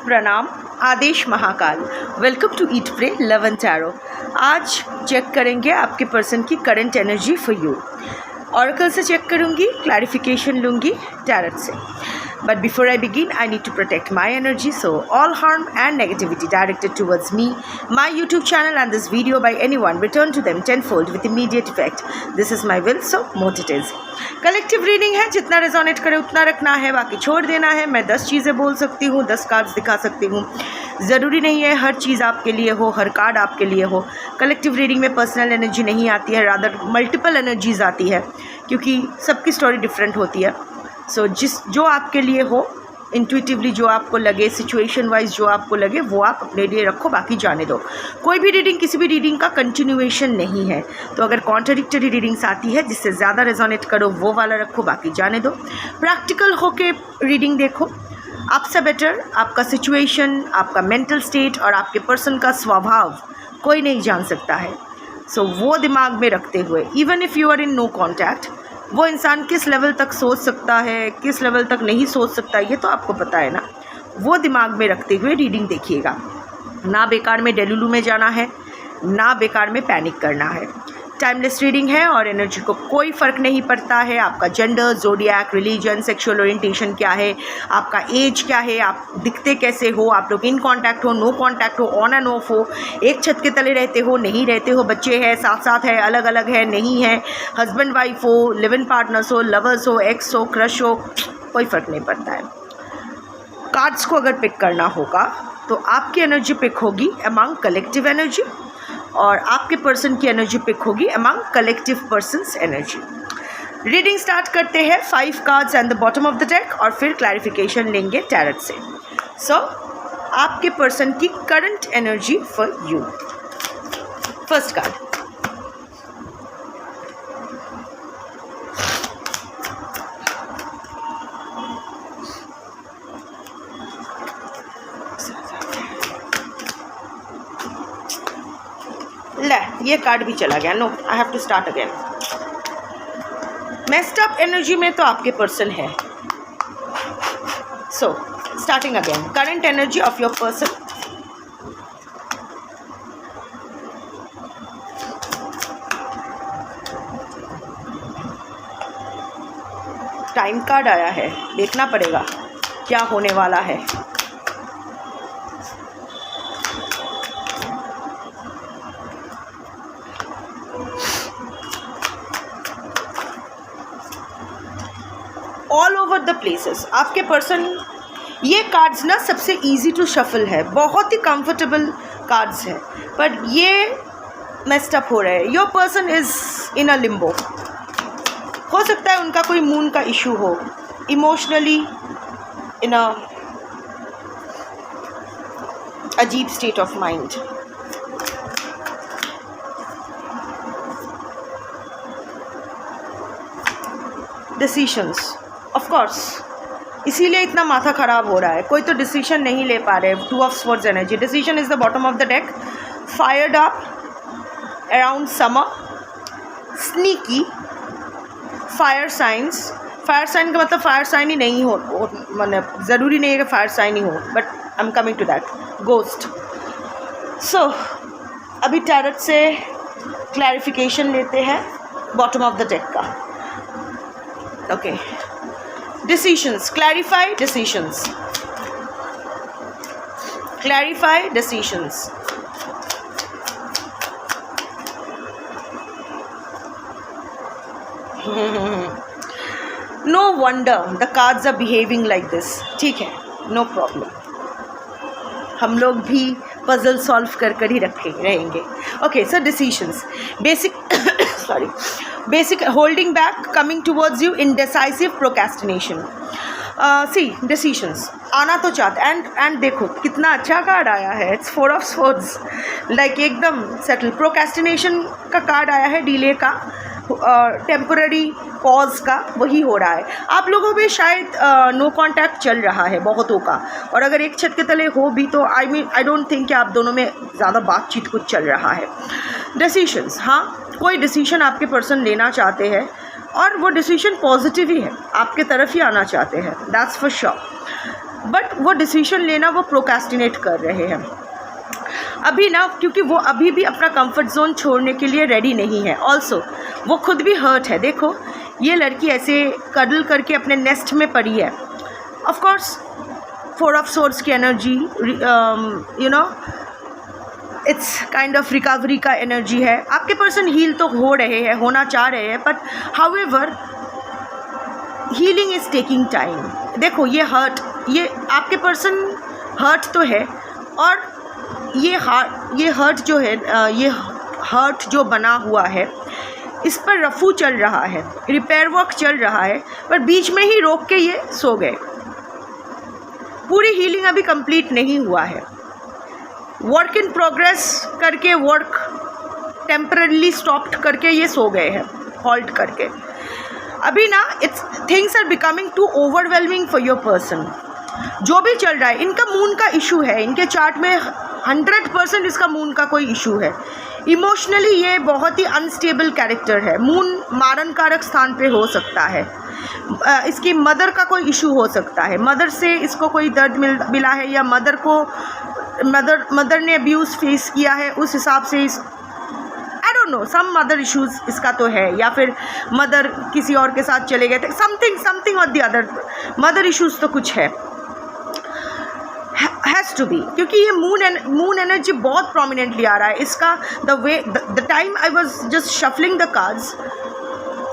प्रणाम, आदेश Mahakal. Welcome to eat pray love and tarot. आज चेक करेंगे आपके पर्सन की current energy for you. Oracle से चेक करूँगी, क्लैरिफिकेशन लूँगी टैरोट से। But before I begin, I need to protect my energy, so all harm and negativity directed towards me, my YouTube channel and this video by anyone, return to them tenfold with immediate effect. This is my will, so mote it is. Collective reading है, जितना resonate करे उतना रखना है, बाकी छोड़ देना है। मैं 10 चीज़ें बोल सकती हूँ, 10 कार्ड्स दिखा सकती हूँ। ज़रूरी नहीं है हर चीज़ आपके लिए हो, हर कार्ड आपके लिए हो। कलेक्टिव रीडिंग में पर्सनल एनर्जी नहीं आती है, रादर मल्टीपल एनर्जीज आती है, क्योंकि सबकी स्टोरी डिफरेंट होती है। सो जो आपके लिए हो, इंट्यूटिवली जो आपको लगे, सिचुएशन वाइज जो आपको लगे, वो आप अपने लिए रखो, बाकी जाने दो। कोई भी रीडिंग किसी भी रीडिंग का कंटिन्यूएशन नहीं है, तो अगर कॉन्ट्राडिक्टरी रीडिंग्स आती है जिससे ज़्यादा रेजोनेट करो वो वाला रखो, बाकी जाने दो। प्रैक्टिकल होके रीडिंग देखो। आपसे बेटर आपका सिचुएशन, आपका मेंटल स्टेट और आपके पर्सन का स्वभाव कोई नहीं जान सकता है। सो वो दिमाग में रखते हुए, even if you are in no contact, वो इंसान किस लेवल तक सोच सकता है, किस लेवल तक नहीं सोच सकता, ये तो आपको पता है ना। वो दिमाग में रखते हुए रीडिंग देखिएगा। ना बेकार में डेलुलू में जाना है, ना बेकार में पैनिक करना है। टाइमलेस रीडिंग है और एनर्जी को कोई फ़र्क नहीं पड़ता है। आपका gender, zodiac, religion, sexual orientation क्या है, आपका एज क्या है, आप दिखते कैसे हो, आप लोग इन कांटेक्ट हो, नो कांटेक्ट हो, ऑन एंड ऑफ हो, एक छत के तले रहते हो, नहीं रहते हो, बच्चे हैं, साथ साथ है, अलग अलग है, नहीं है, हस्बैंड वाइफ हो, लिव इन पार्टनर्स हो, लवर्स हो, एक्स हो, क्रश हो, कोई फ़र्क नहीं पड़ता है। कार्ड्स को अगर पिक करना होगा तो आपकी एनर्जी पिक होगी अमंग कलेक्टिव एनर्जी, और आपके पर्सन की एनर्जी पिक होगी among collective persons energy. Reading start करते हैं 5 cards and the bottom of the deck, और फिर क्लैरिफिकेशन लेंगे टैरोट से। सो आपके पर्सन की current energy for you. First card, ले, ये कार्ड भी चला गया। No, I have to start again. Messed up energy में तो आपके पर्सन है। So starting again, current energy of your person. Time card आया है, देखना पड़ेगा क्या होने वाला है। ऑल ओवर द प्लेसेस आपके पर्सन, ये कार्ड्स ना सबसे इजी टू शफल है, बहुत ही कंफर्टेबल कार्ड्स है, पर ये मेस्ड अप हो रहे हैं। Your person is in a Limbo. हो सकता है उनका कोई मून का इशू हो, इमोशनली इन अ अजीब state of mind. Decisions, of course, इसीलिए इतना माथा ख़राब हो रहा है, कोई तो डिसीजन नहीं ले पा रहे। 2 of swords energy, decision is the bottom of the deck. Fired up around summer, sneaky, fire science. Fire sign का मतलब फायर साइन ही नहीं हो, मतलब ज़रूरी नहीं है कि फायर साइन ही हो, but I am coming to that. Ghost. So अभी टैरोट से क्लैरिफिकेशन लेते हैं बॉटम ऑफ द डेक का। Okay, decisions, clarify decisions, clarify decisions। No wonder the cards are behaving like this। ठीक है, no problem, हम लोग भी पजल सॉल्व कर ही रहेंगे। Okay, so decisions, basic sorry, basic holding back, coming towards you, indecisive, procrastination. See decisions आना तो चाहते, एंड देखो कितना अच्छा कार्ड आया है, इट्स 4 ऑफ स्वॉर्ड्स, लाइक एकदम सेटल। प्रोक्रेस्टिनेशन का कार्ड आया है, डिले का, टेम्पररी पॉज का, वही हो रहा है। आप लोगों में शायद नो कांटेक्ट चल रहा है बहुतों का, और अगर एक छत के तले हो भी तो आई डोंट थिंक कि आप दोनों में ज़्यादा बातचीत कुछ चल रहा है। डिसीशंस, हाँ, कोई डिसीजन आपके पर्सन लेना चाहते हैं और वो डिसीजन पॉजिटिव ही है, आपके तरफ ही आना चाहते हैं, दैट्स फॉर श्योर। बट वो डिसीजन लेना वो प्रोक्रेस्टिनेट कर रहे हैं अभी ना, क्योंकि वो अभी भी अपना कंफर्ट जोन छोड़ने के लिए रेडी नहीं है। ऑल्सो वो खुद भी हर्ट है। देखो ये लड़की ऐसे कडल करके अपने नेस्ट में पड़ी है। ऑफ कोर्स 4 ऑफ सोर्ड्स की energy, you know, it's kind of recovery का एनर्जी है। आपके पर्सन हील तो हो रहे हैं, होना चाह रहे हैं, but however healing is taking time. देखो ये आपके पर्सन हर्ट तो है, और ये हर्ट जो है, ये हर्ट जो बना हुआ है, इस पर रफू चल रहा है, रिपेयर वर्क चल रहा है, पर बीच में ही रोक के ये सो गए। पूरी हीलिंग अभी कंप्लीट नहीं हुआ है। वर्क इन प्रोग्रेस करके, वर्क टेम्पररीली स्टॉप्ड करके ये सो गए हैं, हॉल्ट करके। अभी ना things are becoming too overwhelming for your person. जो भी चल रहा है, इनका मून का इशू है, इनके चार्ट में 100% इसका मून का कोई इशू है। इमोशनली ये बहुत ही अनस्टेबल कैरेक्टर है। मून मारण कारक स्थान पे हो सकता है। इसकी मदर का कोई इशू हो सकता है, मदर से इसको कोई दर्द मिला है, या मदर ने अब्यूज़ फेस किया है, उस हिसाब से I don't know, some mother issues इसका तो है, या फिर मदर किसी और के साथ चले गए थे, समथिंग और द अदर मदर इश्यूज़ तो कुछ है, हैज़ टू बी, क्योंकि ये मून एनर्जी बहुत प्रोमिनेंटली आ रहा है इसका। The time I was just shuffling the cards,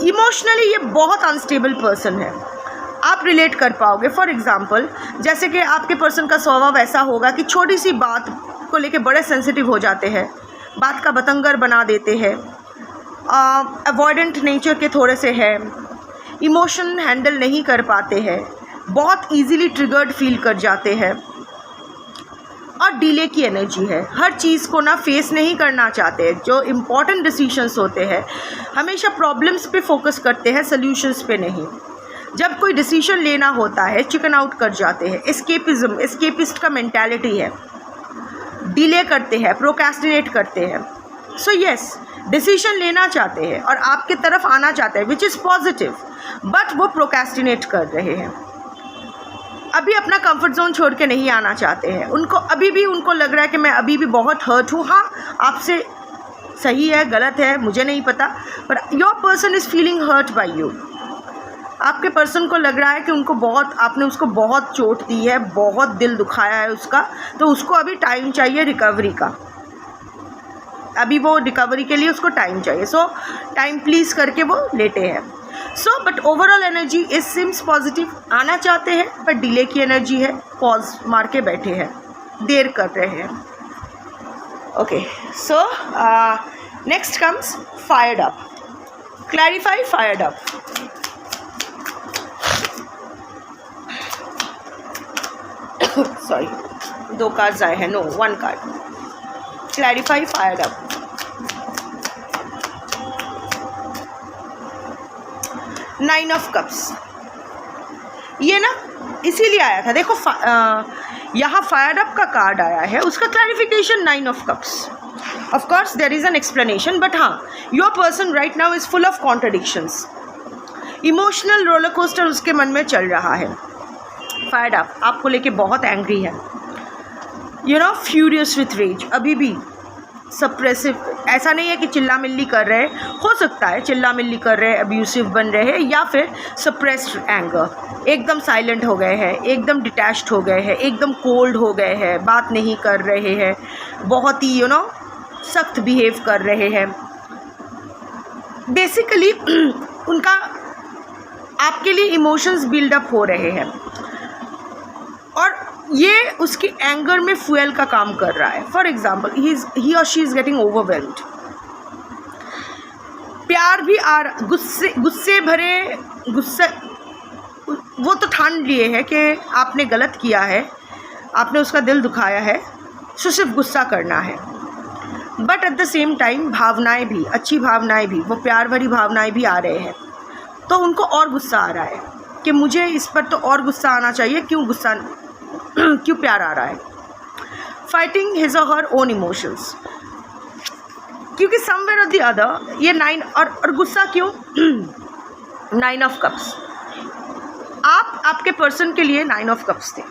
emotionally ये बहुत अनस्टेबल पर्सन है। आप रिलेट कर पाओगे। फॉर एग्ज़ाम्पल, जैसे कि आपके पर्सन का स्वभाव ऐसा होगा कि छोटी सी बात को लेके बड़े सेंसिटिव हो जाते हैं, बात का बतंगर बना देते हैं, अवॉइडेंट नेचर के थोड़े से है, इमोशन हैंडल नहीं कर पाते हैं, बहुत ईजीली ट्रिगर्ड फील कर जाते हैं, और डिले की एनर्जी है। हर चीज़ को ना फेस नहीं करना चाहते। जो इम्पॉर्टेंट डिसीजंस होते हैं हमेशा प्रॉब्लम्स पे फोकस करते हैं, सॉल्यूशंस पे नहीं। जब कोई डिसीजन लेना होता है चिकन आउट कर जाते हैं। एस्केपिस्ट का मेंटालिटी है, डिले करते हैं, प्रोक्रेस्टिनेट करते हैं। सो यस, डिसीजन लेना चाहते हैं और आपके तरफ आना चाहते हैं, विच इज़ पॉजिटिव, बट वो प्रोक्रेस्टिनेट कर रहे हैं। अभी अपना कंफर्ट जोन छोड़ के नहीं आना चाहते हैं। उनको लग रहा है कि मैं अभी भी बहुत हर्ट हूँ। हाँ, आपसे सही है गलत है मुझे नहीं पता, पर your person is feeling hurt by you. आपके पर्सन को लग रहा है कि आपने उसको बहुत चोट दी है, बहुत दिल दुखाया है उसका, तो उसको अभी टाइम चाहिए रिकवरी का। अभी वो रिकवरी के लिए उसको टाइम चाहिए। सो टाइम प्लीज़ करके वो लेटे हैं। So but overall energy is seems positive. आना चाहते हैं पर डिले की एनर्जी है, पॉज मार के बैठे हैं, देर कर रहे हैं। Okay, so next comes fired up. Clarify fired up. Sorry, 2 cards आए हैं, no 1 card. Clarify fired up. Nine of cups, ये ना इसीलिए आया था। देखो यहाँ फायर अप का कार्ड आया है, उसका clarification 9 of cups. Of course there is an explanation, but हाँ, your person right now is full of contradictions. Emotional roller coaster उसके मन में चल रहा है। फायर्ड अप आपको लेके बहुत एंग्री है, you know, furious with rage. अभी भी सप्रेसिव, ऐसा नहीं है कि चिल्ला मिल्ली कर रहे हैं, हो सकता है चिल्ला मिल्ली कर रहे हैं, अब्यूसिव बन रहे हैं, या फिर सप्रेस्ड एंगर, एकदम साइलेंट हो गए हैं, एकदम डिटैच्ड हो गए हैं, एकदम कोल्ड हो गए हैं, बात नहीं कर रहे हैं, बहुत ही यू नो सख्त बिहेव कर रहे हैं। बेसिकली उनका आपके लिए इमोशंस बिल्डअप हो रहे हैं, और ये उसकी एंगर में फ्यूल का काम कर रहा है। फॉर एग्जाम्पल, ही और शी इज़ गेटिंग ओवरवेल्म्ड। प्यार भी गुस्से भरे वो तो ठान लिए है कि आपने गलत किया है, आपने उसका दिल दुखाया है, सो सिर्फ गुस्सा करना है। But at the same time भावनाएं भी, अच्छी भावनाएं भी, वो प्यार भरी भावनाएं भी आ रहे हैं, तो उनको और गुस्सा आ रहा है कि मुझे इस पर तो और गुस्सा आना चाहिए, क्यों प्यार आ रहा है। फाइटिंग हिज और हर ओन इमोशंस, क्योंकि समवेयर और द अदर ये 9 और गुस्सा क्यों 9 ऑफ कप्स। आपके पर्सन के लिए 9 ऑफ कप्स थे।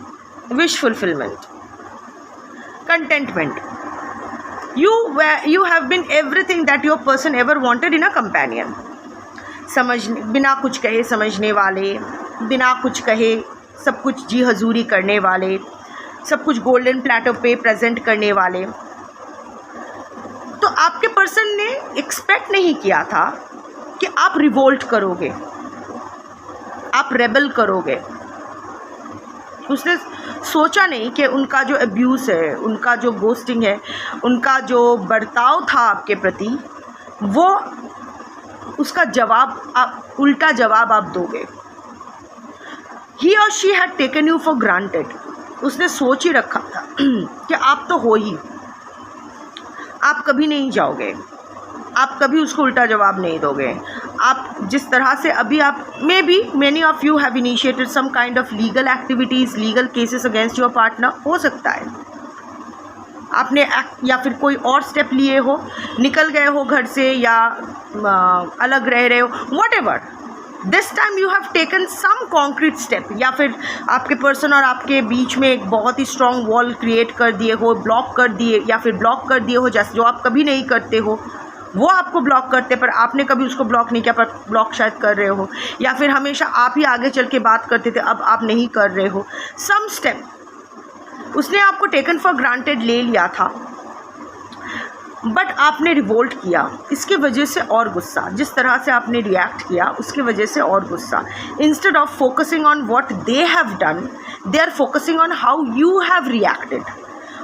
wish fulfillment, contentment. You have been everything that your person ever wanted in a companion. बिना कुछ कहे समझने वाले, बिना कुछ कहे सब कुछ जी हजूरी करने वाले, सब कुछ गोल्डन प्लेटर पे प्रेजेंट करने वाले. तो आपके पर्सन ने एक्सपेक्ट नहीं किया था कि आप रिवोल्ट करोगे, आप रेबल करोगे. उसने सोचा नहीं कि उनका जो अब्यूज़ है, उनका जो गोस्टिंग है, उनका जो बर्ताव था आपके प्रति, वो उसका जवाब उल्टा जवाब आप दोगे. ही और she had taken you for granted. उसने सोच ही रखा था कि आप तो हो ही, आप कभी नहीं जाओगे, आप कभी उसको उल्टा जवाब नहीं दोगे. आप जिस तरह से अभी आप maybe many of you have initiated some kind of legal activities, legal cases against your partner. हो सकता है आपने या फिर कोई और स्टेप लिए हो, निकल गए हो घर से या अलग रह रहे हो, whatever. This time you have taken some concrete step, या फिर आपके पर्सन और आपके बीच में एक बहुत ही स्ट्रॉन्ग वॉल क्रिएट कर दिए हो, ब्लॉक कर दिए, या फिर ब्लॉक कर दिए हो, जैसे जो आप कभी नहीं करते हो. वो आपको ब्लॉक करते पर आपने कभी उसको ब्लॉक नहीं किया, पर ब्लॉक शायद कर रहे हो, या फिर हमेशा आप ही आगे चल के बात करते थे, अब आप नहीं कर रहे हो. सम स्टेप उसने आपको टेकन फॉर ग्रांटेड ले लिया था, बट आपने रिवोल्ट किया. इसकी वजह से और गुस्सा, जिस तरह से आपने रिएक्ट किया उसकी वजह से और गुस्सा. Instead of focusing on what they have done, they are focusing on how you have reacted.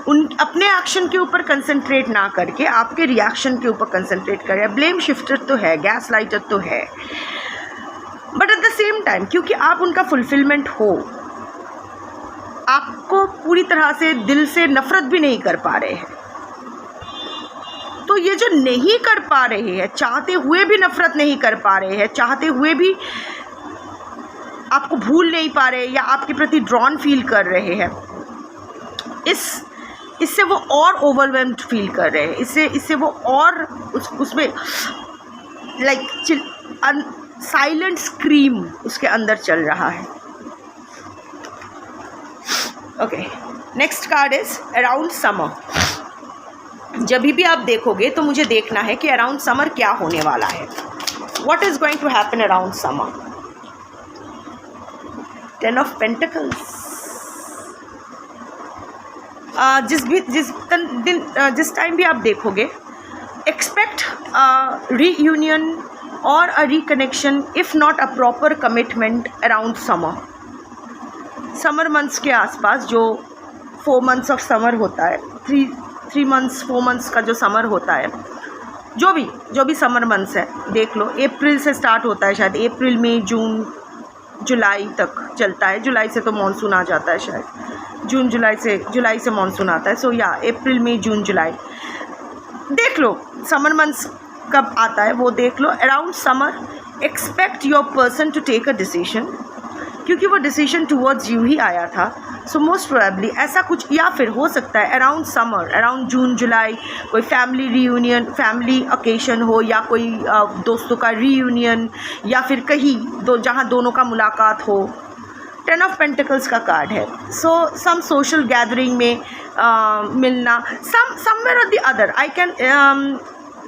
उन अपने एक्शन के ऊपर कंसंट्रेट ना करके आपके रिएक्शन के ऊपर कंसंट्रेट करें. ब्लेम शिफ्टर तो है, गैस लाइटर तो है, but at the same time क्योंकि आप उनका फुलफिलमेंट हो, आपको पूरी तरह से दिल से नफरत भी नहीं कर पा रहे हैं. तो ये जो नहीं कर पा रहे हैं, चाहते हुए भी नफरत नहीं कर पा रहे हैं, चाहते हुए भी आपको भूल नहीं पा रहे या आपके प्रति ड्रॉन फील कर रहे हैं, इससे वो और ओवरवेल्म्ड फील कर रहे हैं. इससे वो और उसमें लाइक साइलेंट स्क्रीम उसके अंदर चल रहा है. Okay, next card is around summer. जब भी आप देखोगे तो मुझे देखना है कि अराउंड समर क्या होने वाला है. What is going to happen around summer. 10 of pentacles. जिस टाइम भी आप देखोगे, एक्सपेक्ट रीयूनियन और a reconnection, if not a proper commitment around summer. Summer months के आसपास जो 4 मंथ्स ऑफ समर होता है, 3 मंथ्स 4 मंथ्स का जो समर होता है, जो भी समर मंथ्स है, देख लो अप्रैल से स्टार्ट होता है, शायद अप्रैल मई जून जुलाई तक चलता है. जुलाई से तो मानसून आ जाता है, शायद जुलाई से मानसून आता है. सो या अप्रैल मई जून जुलाई, देख लो समर मंथ्स कब आता है वो देख लो. Around summer expect your person to take a decision, क्योंकि वो डिसीजन टुवर्ड्स यू ही आया था. सो मोस्ट प्रोबेबली ऐसा कुछ, या फिर हो सकता है अराउंड समर, अराउंड जून जुलाई कोई फैमिली रीयूनियन, फैमिली ओकेशन हो, या कोई दोस्तों का रीयूनियन, या फिर कहीं जहाँ दोनों का मुलाकात हो. 10 ऑफ पेंटिकल्स का कार्ड है. सो सम सोशल गैदरिंग में मिलना, समवेयर और द अदर. आई कैन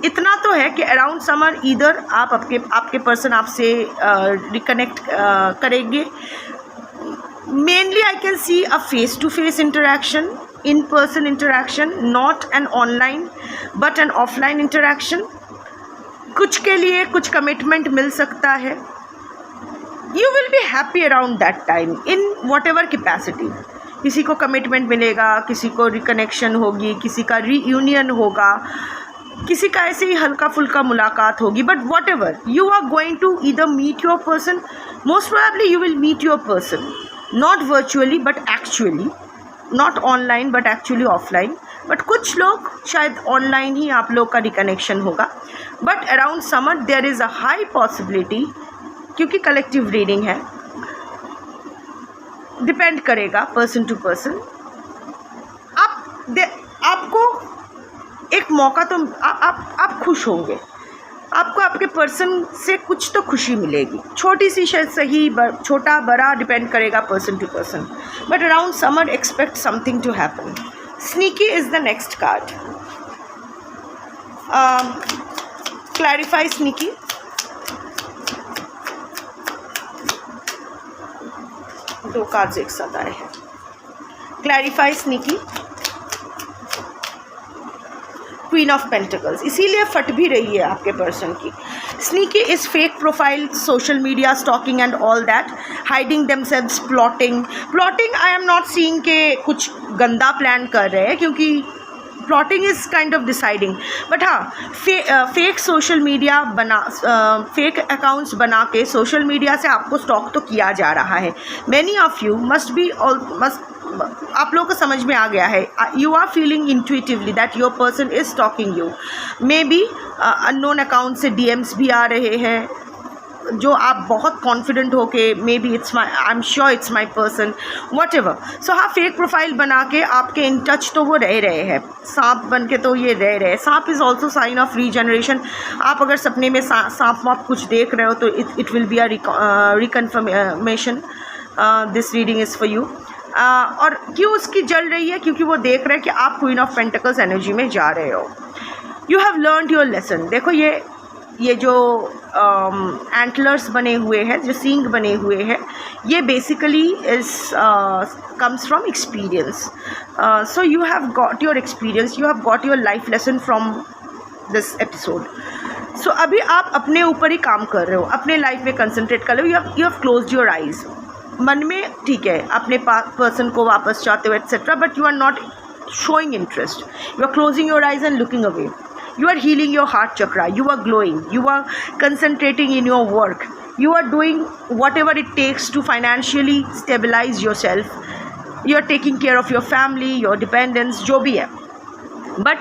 इतना तो है कि अराउंड समर इधर आपके पर्सन आपसे रिकनेक्ट करेंगे. Mainly I can see a face to face interaction, in person interaction, not an online but an offline interaction. कुछ के लिए कुछ कमिटमेंट मिल सकता है. You will be happy around that time in whatever capacity. किसी को commitment मिलेगा, किसी को रिकनेक्शन होगी, किसी का रीयूनियन होगा, किसी का ऐसे ही हल्का फुल्का मुलाकात होगी. But whatever you are going to either meet your person, most probably you will meet your person, not virtually but actually, not online but actually offline. But कुछ लोग शायद ऑनलाइन ही आप लोग का रिकनेक्शन होगा. But around summer there is a high possibility, क्योंकि collective reading है, depend करेगा पर्सन टू पर्सन. आपको एक मौका तो आप खुश होंगे, आपको आपके पर्सन से कुछ तो खुशी मिलेगी, छोटी सी शायद सही, छोटा बड़ा डिपेंड करेगा person to person, but around summer expect something to happen. Sneaky is the next card. Clarify sneaky. दो कार्ड्स एक साथ आए हैं. Clarify sneaky. Queen of pentacles, इसीलिए फट भी रही है आपके पर्सन की. Sneaky is fake profile, social media stalking and all that, hiding themselves, plotting. I am not seeing के कुछ गंदा प्लान कर रहे हैं, क्योंकि plotting is kind of deciding. But हाँ, fake social media fake accounts बना के सोशल मीडिया से आपको स्टॉक तो किया जा रहा है. मैनी ऑफ यू आप लोगों को समझ में आ गया है. You are feeling intuitively that your person is stalking you. Maybe unknown account से DMs भी आ रहे हैं, जो आप बहुत कॉन्फिडेंट हो के maybe I am sure it's my person, whatever. So हाँ, फेक प्रोफाइल बना के आपके इन टच तो वो रह रहे हैं, सांप बन के तो ये रह रहे हैं. सांप is also sign of regeneration. आप अगर सपने में सांप वाप कुछ देख रहे हो तो it will be a reconfirmation. This reading is for you. और क्यों उसकी जल रही है? क्योंकि वो देख रहे हैं कि आप क्वीन ऑफ पेंटिकल्स एनर्जी में जा रहे हो. You have learned your lesson. देखो ये जो एंटलर्स बने हुए हैं, जो सींग बने हुए हैं, ये basically is comes from experience. So you have got your experience, you have got your life lesson from this episode. So अभी आप अपने ऊपर ही काम कर रहे हो, अपने लाइफ में कंसंट्रेट कर रहे हो. You have closed your eyes. मन में ठीक है, अपने पर्सन को वापस चाहते हो etcetera, but you are not showing interest. You are closing your eyes and looking away. You are healing your heart chakra. You are glowing. You are concentrating in your work. You are doing whatever it takes to financially stabilize yourself. You are taking care of your family, your dependents, जो भी है. But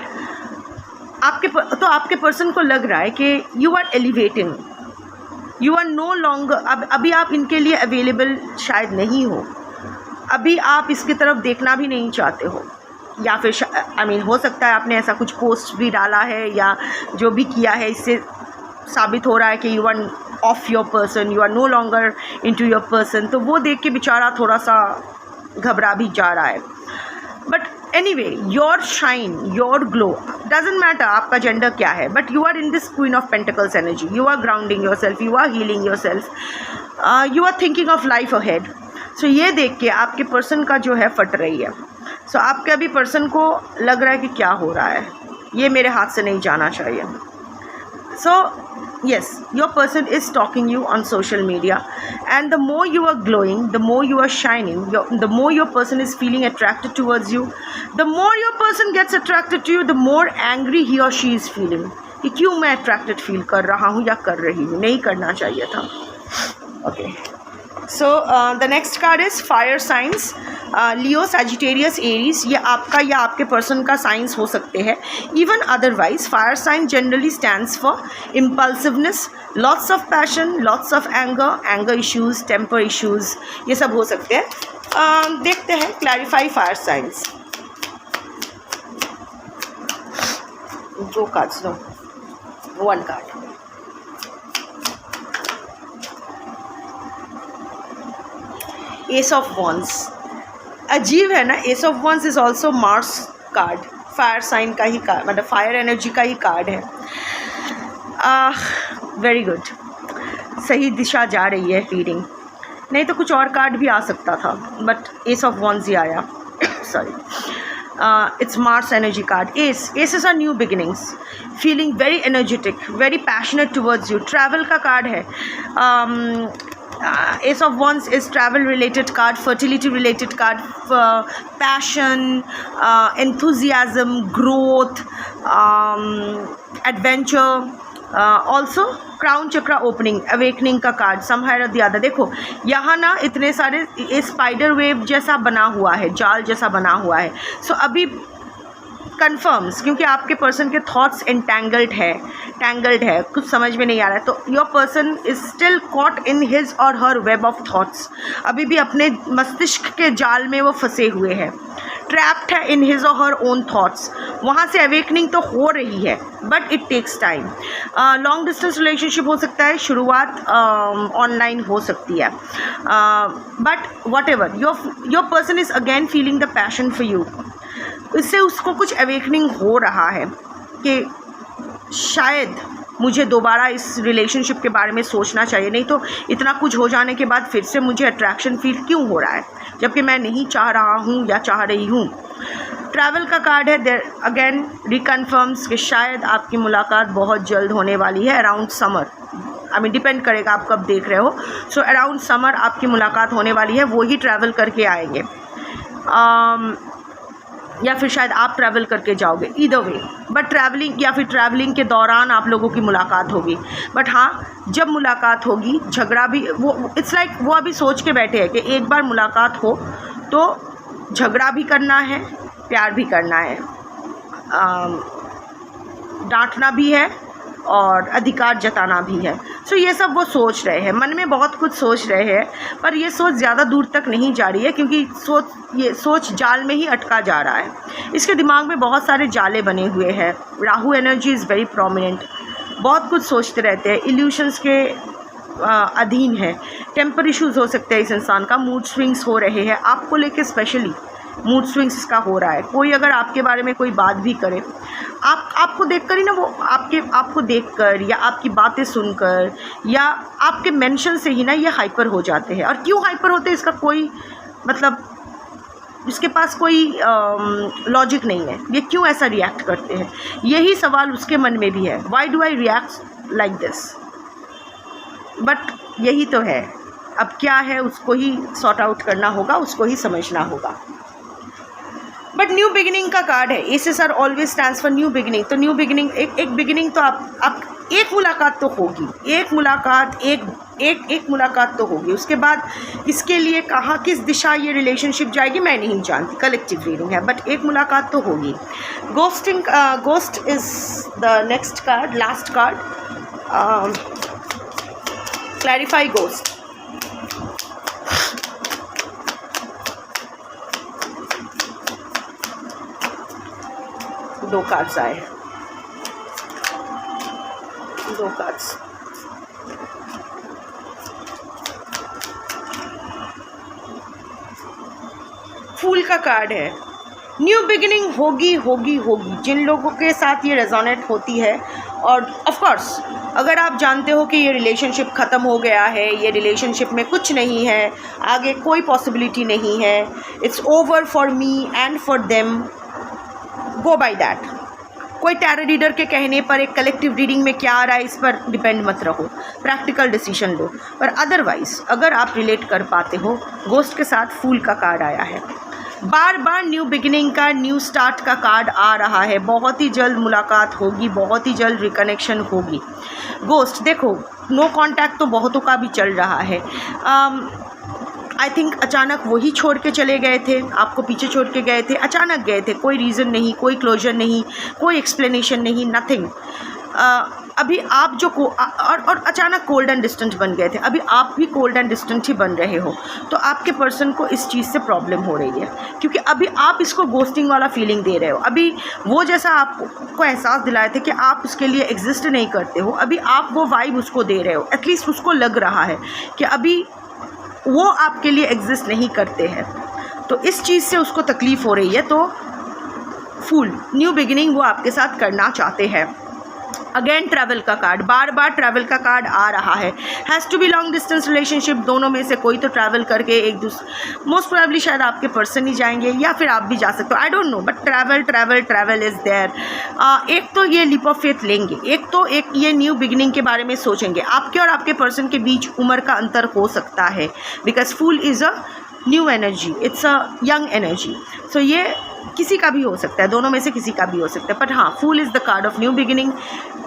आपके person को लग रहा है कि you are elevating. You are no longer, अभी आप इनके लिए अवेलेबल शायद नहीं हो. अभी आप इसकी तरफ देखना भी नहीं चाहते हो, या फिर हो सकता है आपने ऐसा कुछ पोस्ट भी डाला है या जो भी किया है, इससे साबित हो रहा है कि you are off your person, you are no longer into your person. तो वो देख के बेचारा थोड़ा सा घबरा भी जा रहा है. But anyway, your shine, your glow, doesn't matter आपका जेंडर क्या है, but you are in this queen of pentacles energy. You are grounding yourself, you are healing yourself, you are thinking of life ahead. So ये देख के आपके person का जो है फट रही है. सो आपके अभी पर्सन को लग रहा है कि क्या हो रहा है, ये मेरे हाथ से नहीं जाना चाहिए. सो yes, your person is stalking you on social media, and the more you are glowing, the more you are shining, the more your person is feeling attracted towards you. The more your person gets attracted to you, the more angry he or she is feeling. कि क्यों मैं attracted feel कर रहा हूँ या कर रही हूँ, नहीं करना चाहिए था. Okay. So the next card is fire signs. Leo, Sagittarius, Aries. ये आपका या आपके पर्सन का साइंस हो सकते हैं. Even otherwise, fire sign generally stands for impulsiveness, lots of passion, lots of anger issues, temper issues. ये सब हो सकते हैं. देखते हैं, clarify fire signs. दो cards, no, one card. Ace of wands. अजीब है ना, ace of wands is also Mars card, fire sign का ही कार्ड, मतलब फायर एनर्जी का ही कार्ड है. वेरी गुड, सही दिशा जा रही है रीडिंग. नहीं तो कुछ और कार्ड भी आ सकता था, बट एस ऑफ वॉन्स ही आया. Sorry, it's Mars energy card. Aces are new beginnings, feeling very energetic, very passionate towards you. Travel का कार्ड है. Ace of Wands is travel related card, fertility related card, passion, enthusiasm, growth, adventure. Also crown chakra opening, awakening का card, somehow or the other. देखो यहाँ ना इतने सारे spider wave जैसा बना हुआ है, जाल जैसा बना हुआ है. सो अभी कन्फर्म्स, क्योंकि आपके पर्सन के थॉट्स टैंगल्ड है, कुछ समझ में नहीं आ रहा है. तो your person is still caught in his और हर वेब ऑफ थॉट्स. अभी भी अपने मस्तिष्क के जाल में वो फंसे हुए हैं. ट्रैप्ड है इन हिज और हर ओन थॉट्स, वहाँ से अवेकनिंग तो हो रही है but it takes time. Long distance relationship हो सकता है, शुरुआत ऑनलाइन हो सकती है, but whatever your person is again feeling the passion for you. इससे उसको कुछ अवेकनिंग हो रहा है कि शायद मुझे दोबारा इस रिलेशनशिप के बारे में सोचना चाहिए, नहीं तो इतना कुछ हो जाने के बाद फिर से मुझे अट्रैक्शन फील क्यों हो रहा है जबकि मैं नहीं चाह रहा हूँ या चाह रही हूँ। ट्रैवल का कार्ड है, देयर अगेन रिकन्फर्म्स कि शायद आपकी मुलाकात बहुत जल्द होने वाली है, around summer. I mean depend करेगा आप कब देख रहे हो। सो अराउंड समर आपकी मुलाकात होने वाली है, वो ही ट्रैवल करके आएंगे या फिर शायद आप ट्रैवल करके जाओगे, ईदर वे। बट ट्रैवलिंग या फिर ट्रैवलिंग के दौरान आप लोगों की मुलाकात होगी। बट हाँ, जब मुलाकात होगी झगड़ा भी, वो इट्स लाइक वो अभी सोच के बैठे हैं कि एक बार मुलाकात हो तो झगड़ा भी करना है, प्यार भी करना है, डांटना भी है और अधिकार जताना भी है। सो ये सब वो सोच रहे हैं, मन में बहुत कुछ सोच रहे हैं, पर ये सोच ज़्यादा दूर तक नहीं जा रही है क्योंकि ये सोच जाल में ही अटका जा रहा है। इसके दिमाग में बहुत सारे जाले बने हुए हैं। Rahu energy is very prominent, बहुत कुछ सोचते रहते हैं, इल्यूशंस के अधीन है। टेम्पर इश्यूज़ हो सकते हैं इस इंसान का, मूड स्विंग्स हो रहे हैं आपको लेके, स्पेशली मूड स्विंग्स इसका हो रहा है। कोई अगर आपके बारे में कोई बात भी करे, आपको देखकर ही ना, वो आपको देखकर या आपकी बातें सुनकर या आपके मेंशन से ही ना ये हाइपर हो जाते हैं। और क्यों हाइपर होते हैं इसका कोई मतलब, इसके पास कोई लॉजिक नहीं है, ये क्यों ऐसा रिएक्ट करते हैं। यही सवाल उसके मन में भी है, why do I react like this. But यही तो है, अब क्या है उसको ही सॉर्ट आउट करना होगा, उसको ही समझना होगा। बट न्यू बिगिनिंग का कार्ड है, aces are always stands for new beginning. तो न्यू बिगिनिंग, एक बिगिनिंग तो आप एक मुलाकात तो होगी, एक मुलाकात तो होगी। उसके बाद इसके लिए कहाँ किस दिशा ये रिलेशनशिप जाएगी मैं नहीं जानती, कलेक्टिव रीडिंग है, बट एक मुलाकात तो होगी। Ghost is the next card, last card. Clarify ghost. दो कार्ड्स आए, दो कार्ड्स। फूल का कार्ड है, न्यू बिगिनिंग होगी होगी होगी। जिन लोगों के साथ ये रेजोनेट होती है, और ऑफ कोर्स अगर आप जानते हो कि ये रिलेशनशिप ख़त्म हो गया है, ये रिलेशनशिप में कुछ नहीं है, आगे कोई पॉसिबिलिटी नहीं है, it's over for me and for them, go by that. कोई टैरो रीडर के कहने पर एक कलेक्टिव रीडिंग में क्या आ रहा है इस पर डिपेंड मत रहो, प्रैक्टिकल डिसीजन लो। पर अदरवाइज़ अगर आप रिलेट कर पाते हो, गोस्ट के साथ फूल का कार्ड आया है, बार बार न्यू बिगिनिंग का, न्यू स्टार्ट का कार्ड आ रहा है। बहुत ही जल्द मुलाकात होगी, बहुत ही जल्द रिकनेक्शन होगी। गोस्ट देखो, नो कांटेक्ट तो बहुतों का भी चल रहा है। आई थिंक अचानक वही छोड़ के चले गए थे, आपको पीछे छोड़ के गए थे, अचानक गए थे, कोई रीज़न नहीं, कोई क्लोजर नहीं, कोई एक्सप्लेनेशन नहीं, नथिंग। अभी आप जो और अचानक कोल्ड एंड डिस्टेंट बन गए थे, अभी आप भी कोल्ड एंड डिस्टेंट ही बन रहे हो। तो आपके पर्सन को इस चीज़ से प्रॉब्लम हो रही है क्योंकि अभी आप इसको गोस्टिंग वाला फीलिंग दे रहे हो। अभी वो जैसा आपको एहसास दिलाए थे कि आप उसके लिए एग्जिस्ट नहीं करते हो, अभी आप वो वाइब उसको दे रहे हो। एटलीस्ट उसको लग रहा है कि अभी वो आपके लिए एग्जिस्ट नहीं करते हैं, तो इस चीज़ से उसको तकलीफ़ हो रही है। तो फूल, न्यू बिगिनिंग वो आपके साथ करना चाहते हैं। अगेन ट्रैवल का कार्ड, बार बार ट्रैवल का कार्ड आ रहा है। Has to be long distance relationship, दोनों में से कोई तो ट्रैवल करके एक दूसरे, मोस्ट प्रोबेबली शायद आपके पर्सन ही जाएंगे या फिर आप भी जा सकते हो, I don't know, but travel is there. एक तो ये लीप ऑफ फेथ लेंगे, एक ये न्यू बिगिनिंग के बारे में सोचेंगे। आपके और आपके पर्सन के बीच उम्र का अंतर हो सकता है, because fool is a new energy, it's a young energy. So ये किसी का भी हो सकता है, दोनों में से किसी का भी हो सकता है। बट हाँ, fool is the card of new beginning,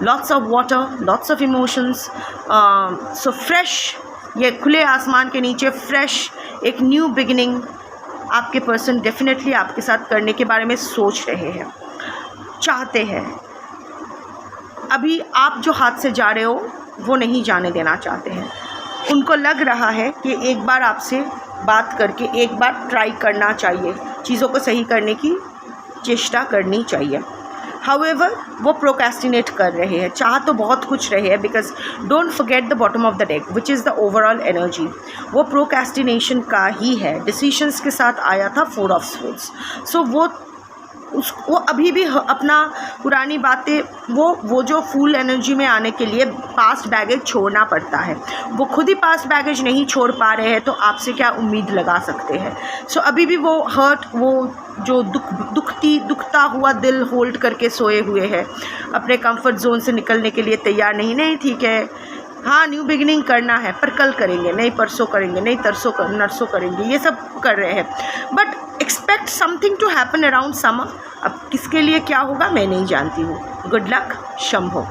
lots of water, lots of emotions. So fresh, ये खुले आसमान के नीचे फ्रेश एक न्यू बिगिनिंग आपके पर्सन डेफिनेटली आपके साथ करने के बारे में सोच रहे हैं, चाहते हैं। अभी आप जो हाथ से जा रहे हो वो नहीं जाने देना चाहते हैं। उनको लग रहा है कि एक बार आपसे बात करके एक बार ट्राई करना चाहिए, चीज़ों को सही करने की चेष्टा करनी चाहिए। हाउएवर वो प्रोक्रेस्टिनेट कर रहे हैं, चाह तो बहुत कुछ रहे हैं, because don't forget the bottom of the deck which is the overall energy, वो प्रोक्रेस्टिनेशन का ही है। डिसीशंस के साथ आया था 4 ऑफ स्वर्ड्स। सो वो अभी भी अपना पुरानी बातें, वो जो फुल एनर्जी में आने के लिए पास्ट बैगेज छोड़ना पड़ता है। वो खुद ही पास्ट बैगेज नहीं छोड़ पा रहे हैं तो आपसे क्या उम्मीद लगा सकते हैं। सो अभी भी वो हर्ट, वो जो दुखता हुआ दिल होल्ड करके सोए हुए हैं, अपने कंफर्ट जोन से निकलने के लिए तैयार नहीं। ठीक है, हाँ न्यू बिगिनिंग करना है, पर कल करेंगे, नहीं परसों करेंगे, नहीं नरसों करेंगे, ये सब कर रहे हैं। But expect something to happen around summer. अब किसके लिए क्या होगा मैं नहीं जानती हूँ। Good luck, Shambho.